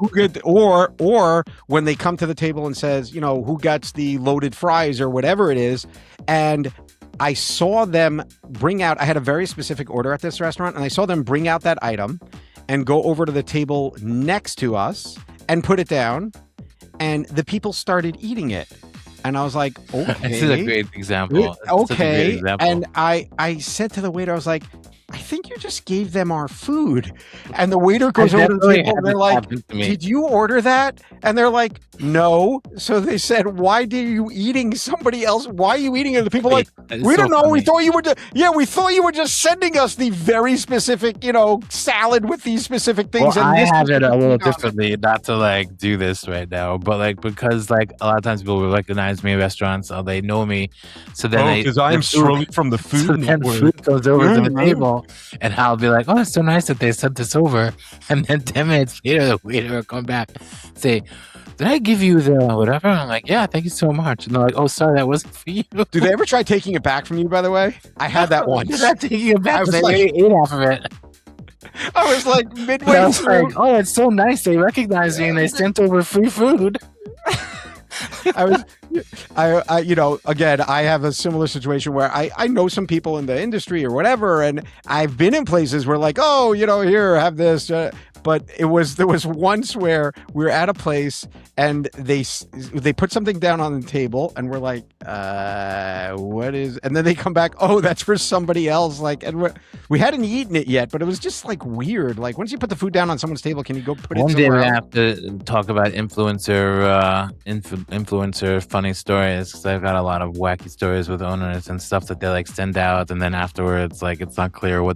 S1: Or when they come to the table and says, you know, who gets the loaded fries or whatever it is, and I saw them bring out. I had a very specific order at this restaurant, and I saw them bring out that item and go over to the table next to us and put it down, and the people started eating it. And I was like, okay.
S2: This is a great example.
S1: Okay. And I said to the waiter, I was like, I think you just gave them our food. And the waiter goes over to the table and they're like, did you order that? And they're like, no. So they said, why are you eating somebody else? Why are you eating it? The people are like, we don't know. Funny. We thought you were we thought you were just sending us the very specific, you know, salad with these specific things.
S2: Well, and I have it a little differently, not to like do this right now, but like because like a lot of times people will recognize me in restaurants, or they know me. So then
S3: because I'm Sruly from the food.
S2: So then food goes over to the table. And I'll be like, oh, it's so nice that they sent this over. And then 10 minutes later, the waiter will come back and say, did I give you the whatever? I'm like, yeah, thank you so much. And they're like, oh, sorry, that wasn't for you.
S1: Do they ever try taking it back from you, by the way? I had that once.
S2: Not taking it back. They ate half of it.
S1: I was like midway
S2: I was like, oh, it's so nice. They recognized me and they sent over free food.
S1: I you know, again, I have a similar situation where I know some people in the industry or whatever, and I've been in places where like, oh, you know, here, have this. But there was once where we were at a place and they put something down on the table and we're like, what is? And then they come back, oh, that's for somebody else. Like, and we hadn't eaten it yet, but it was just like weird. Like once you put the food down on someone's table, can you go put it somewhere else?
S2: One day we have to talk about influencer funny stories, because I've got a lot of wacky stories with owners and stuff that they like send out, and then afterwards, like it's not clear why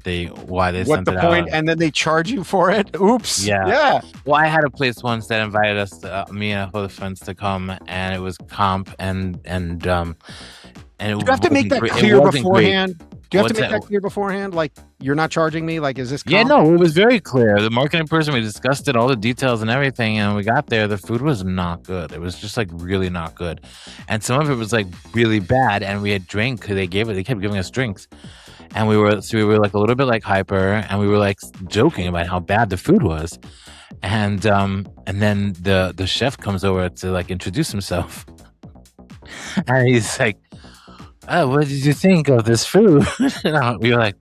S2: they sent it out.
S1: And then they charge you for it. Oops. Yeah.
S2: Well, I had a place once that invited us, me and a couple of friends, to come, and it was comp, and it.
S1: Do you have to make that clear beforehand? Do you have to make that clear beforehand? Like, you're not charging me? Like, is this comp?
S2: Yeah, no, it was very clear. The marketing person, we discussed it, all the details and everything, and we got there. The food was not good. It was just like really not good, and some of it was like really bad. And we had drink. They kept giving us drinks. And we were like a little bit like hyper, and we were like joking about how bad the food was, and then the chef comes over to like introduce himself, and he's like, "Oh, what did you think of this food?" We were like,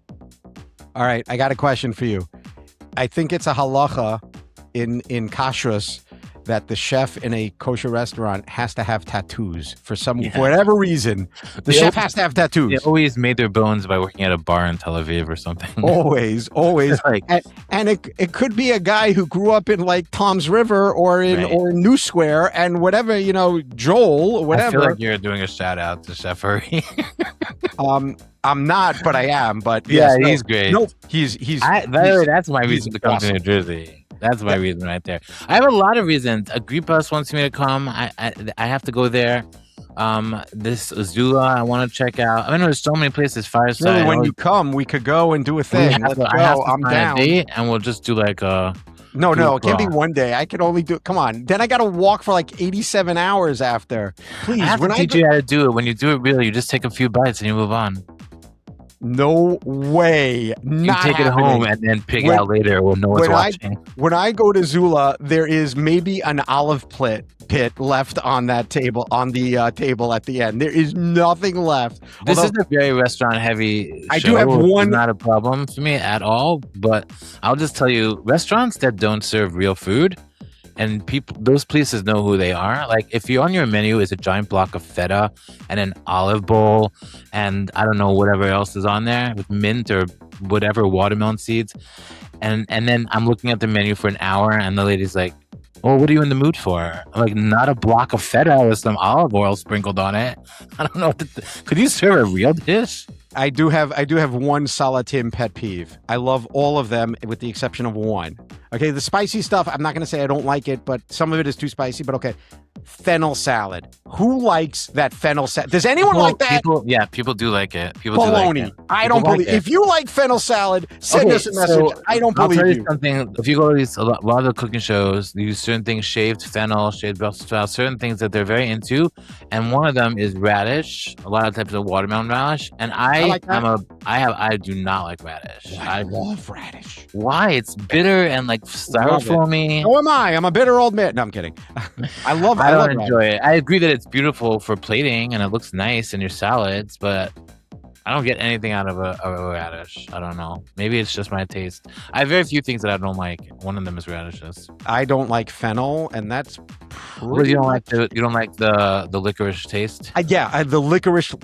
S1: "All right, I got a question for you. I think it's a halacha in kashrus that the chef in a kosher restaurant has to have tattoos for whatever reason. The chef has to have tattoos.
S2: They always made their bones by working at a bar in Tel Aviv or something.
S1: Always. Like, and it could be a guy who grew up in like Tom's River or in New Square and whatever, you know, Joel or whatever.
S2: I feel like you're doing a shout out to Chef Hurry.
S1: I'm not, but I am. But
S2: yeah, he's great.
S1: No, he's.
S2: By the way, that's my reason to come to New Jersey. That's my reason right there. I have a lot of reasons. Agrippas wants me to come. I have to go there. This Zula I want to check out. I mean, there's so many places. Fireside.
S1: Really, when you come, we could go and do a thing. Let's go. I'm down.
S2: And we'll just do like a.
S1: No, it can't be one day. I can only do it. Come on. Then I got to walk for like 87 hours after. Please.
S2: I have to teach you how to do it. When you do it really, you just take a few bites and you move on.
S1: No way.
S2: You take it home and then pick it out later when no one's watching.
S1: When I go to Zula, there is maybe an olive pit left on that table, on the table at the end. There is nothing left.
S2: This is a very restaurant heavy show.
S1: I do have one.
S2: Not a problem for me at all, but I'll just tell you, restaurants that don't serve real food, and those places know who they are. Like if you're on your menu is a giant block of feta and an olive bowl and I don't know whatever else is on there with mint or whatever, watermelon seeds, and then I'm looking at the menu for an hour and the lady's like, "Well, what are you in the mood for?" I'm like, not a block of feta with some olive oil sprinkled on it. I don't know. Could you serve a real dish?
S1: I do have one Salatim pet peeve. I love all of them with the exception of one. Okay, the spicy stuff, I'm not going to say I don't like it, but some of it is too spicy, but okay. Fennel salad. Who likes that fennel salad? Does anyone like that?
S2: People do like it. People
S1: Baloney.
S2: do like it.
S1: I don't believe it. If you like fennel salad, send us a message. I don't believe
S2: I'll tell
S1: you.
S2: Something. If you go to a lot of the cooking shows, they use certain things, shaved fennel, shaved Brussels sprouts, certain things that they're very into, and one of them is radish. A lot of types of watermelon relish, and I do not like radish.
S1: I love radish.
S2: Why? It's bitter and like styrofoamy.
S1: So am I. I'm a bitter old man. No, I'm kidding. I love
S2: enjoy it. I agree that it's beautiful for plating and it looks nice in your salads, but I don't get anything out of a radish. I don't know. Maybe it's just my taste. I have very few things that I don't like. One of them is radishes.
S1: I don't like fennel, and that's
S2: well, you don't like the licorice taste?
S1: The licorice,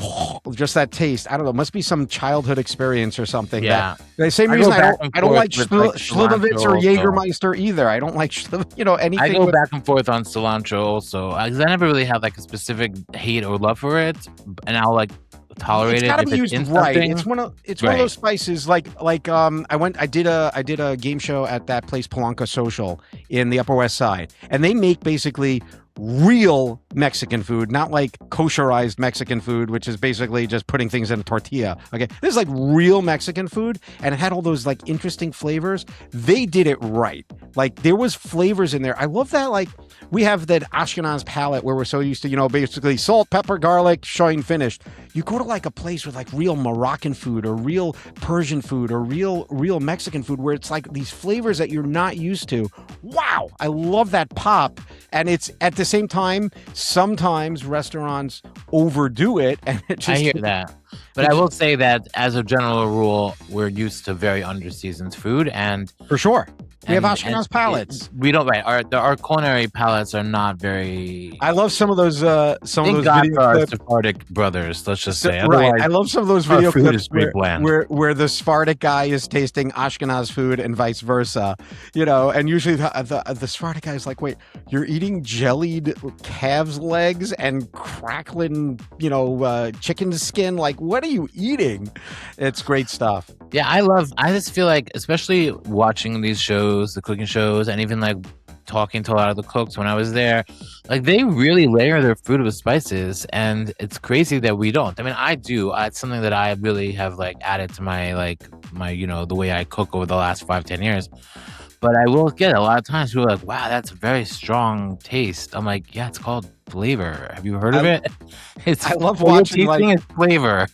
S1: just that taste. I don't know. It must be some childhood experience or something.
S2: Yeah.
S1: The same reason I don't like Schlivovitz or Jägermeister either. I don't like anything.
S2: I go back and forth on cilantro also, because I never really have like a specific hate or love for it, and I'll like tolerate it.
S1: It's got to be used right. It's one of those spices. I did a game show at that place Polanco Social in the Upper West Side, and they make basically real Mexican food, not like kosherized Mexican food, which is basically just putting things in a tortilla. Okay, this is like real Mexican food, and it had all those like interesting flavors. They did it right. Like there was flavors in there. I love that. Like we have that Ashkenaz palate where we're so used to, basically salt, pepper, garlic, shine, finished. You go to like a place with like real Moroccan food or real Persian food or real Mexican food where it's like these flavors that you're not used to. Wow, I love that pop. And it's at the same time, sometimes restaurants overdo it, and it just,
S2: I hear that. But I will say that as a general rule, we're used to very underseasoned food, and
S1: for sure. We have Ashkenaz palates.
S2: We don't, right? Our culinary palates are not very.
S1: I love some of those.
S2: Thank God for our Sephardic brothers. Let's just say,
S1: right. I love some of those video clips where the Sephardic guy is tasting Ashkenaz food and vice versa. And usually the Sephardic guy is like, "Wait, you're eating jellied calves' legs and crackling, chicken skin? Like, what are you eating?" It's great stuff.
S2: Yeah, I just feel like, especially watching these shows, the cooking shows, and even like talking to a lot of the cooks when I was there, like they really layer their food with spices, and it's crazy that we don't. I mean, I do. It's something that I really have like added to my the way I cook over the last 5-10 years. But I will get a lot of times people are like, "Wow, that's a very strong taste." I'm like, "Yeah, it's called flavor. Have you heard of it?"
S1: I love watching
S2: like flavor.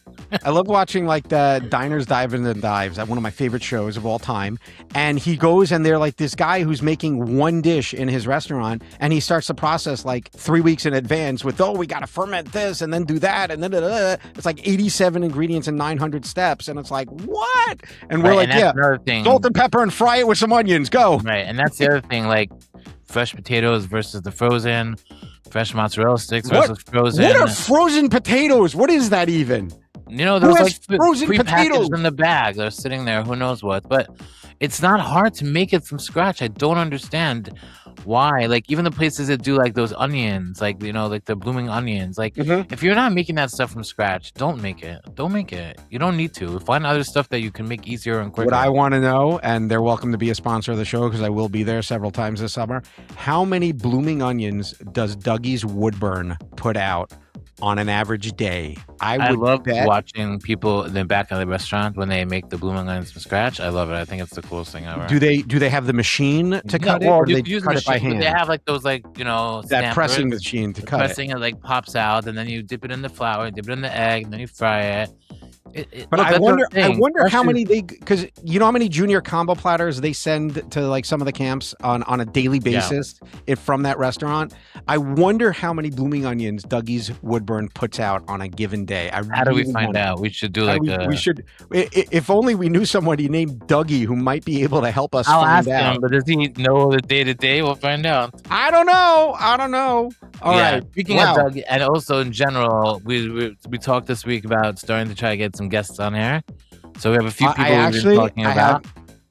S1: I love watching like the Diners, Dives and Dives. One of my favorite shows of all time. And he goes and they're like this guy who's making one dish in his restaurant, and he starts the process like 3 weeks in advance with, we got to ferment this and then do that. And then it's like 87 ingredients and 900 steps. And it's like, what? And we're salt and pepper and fry it with some onions. Go.
S2: Right. And that's the other thing, like fresh potatoes versus the frozen, fresh mozzarella sticks versus frozen.
S1: What are frozen potatoes? What is that even?
S2: There's like frozen potatoes in the bag. They're sitting there. Who knows what? But it's not hard to make it from scratch. I don't understand why. Like even the places that do like those onions, like like the blooming onions. Like if you're not making that stuff from scratch, don't make it. Don't make it. You don't need to. Find other stuff that you can make easier and quicker.
S1: What I want to know, and they're welcome to be a sponsor of the show because I will be there several times this summer. How many blooming onions does Dougie's Woodburn put out on an average day? I love
S2: watching people in the back of the restaurant when they make the blooming onions from scratch. I love it. I think it's the coolest thing ever.
S1: Do they have the machine to cut it, or do they cut it by hand?
S2: They have like those that
S1: pressing machine to cut
S2: pressing it like pops out, and then you dip it in the flour, dip it in the egg, and then you fry it.
S1: But I wonder how many because how many junior combo platters they send to like some of the camps on a daily basis from that restaurant. I wonder how many blooming onions Dougie's Woodburn puts out on a given day.
S2: How do we find out? We should do
S1: we should. If only we knew somebody named Dougie who might be able to help us.
S2: I'll
S1: find
S2: ask
S1: out.
S2: him, but does he know the day to day? We'll find out.
S1: I don't know. All right.
S2: Speaking of Dougie, and also in general, we talked this week about starting to try to get some guests on here. So we have a few people we've been talking about.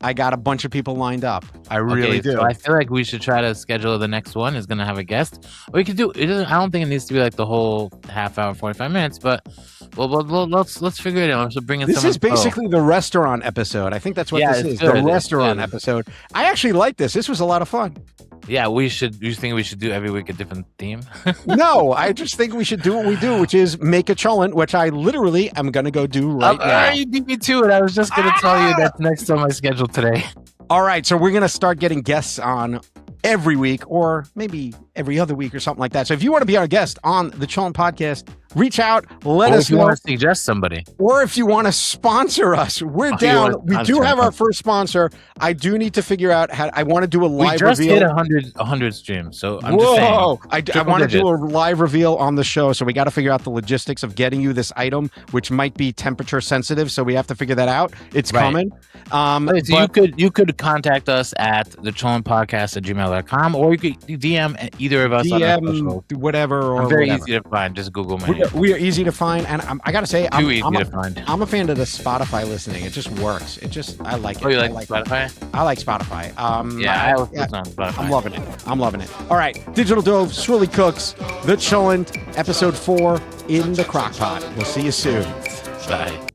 S1: I got a bunch of people lined up. I really do.
S2: So I feel like we should try to schedule the next one is going to have a guest. Or we could do it. I don't think it needs to be like the whole half hour, 45 minutes, but Well, let's figure it out. So bring in.
S1: This is basically the restaurant episode. I think that's what this is.
S2: Good.
S1: The restaurant episode. I actually like this. This was a lot of fun.
S2: Yeah, we should. You think we should do every week a different theme?
S1: No, I just think we should do what we do, which is make a cholent, which I literally am going to go do right now.
S2: You beat me to it. I was just going to tell you that's next on my schedule today.
S1: All right, so we're going to start getting guests on every week, or maybe every other week or something like that. So if you want to be our guest on the Cholent podcast, reach out, let us know. If
S2: you want to suggest somebody.
S1: Or if you want to sponsor us, we're down. We do have our first sponsor. I do need to figure out how. I want to do a live reveal.
S2: We just hit 100 streams, so I'm
S1: just
S2: saying.
S1: I want to do a live reveal on the show, so we got to figure out the logistics of getting you this item, which might be temperature sensitive, so we have to figure that out. It's coming.
S2: So you could contact us at thecholentpodcast@gmail.com, or you could DM either of us on
S1: whatever. Or
S2: I'm very easy to find. Just Google my name.
S1: We are easy to find, and I gotta say, I'm a fan of the Spotify listening. It just works. I like it.
S2: Oh, you like Spotify?
S1: I like Spotify.
S2: I listen on Spotify.
S1: I'm loving it. All right, Digital Dove, Sruly Cooks, The Cholent, episode 4 in the crock pot. We'll see you soon.
S2: Bye.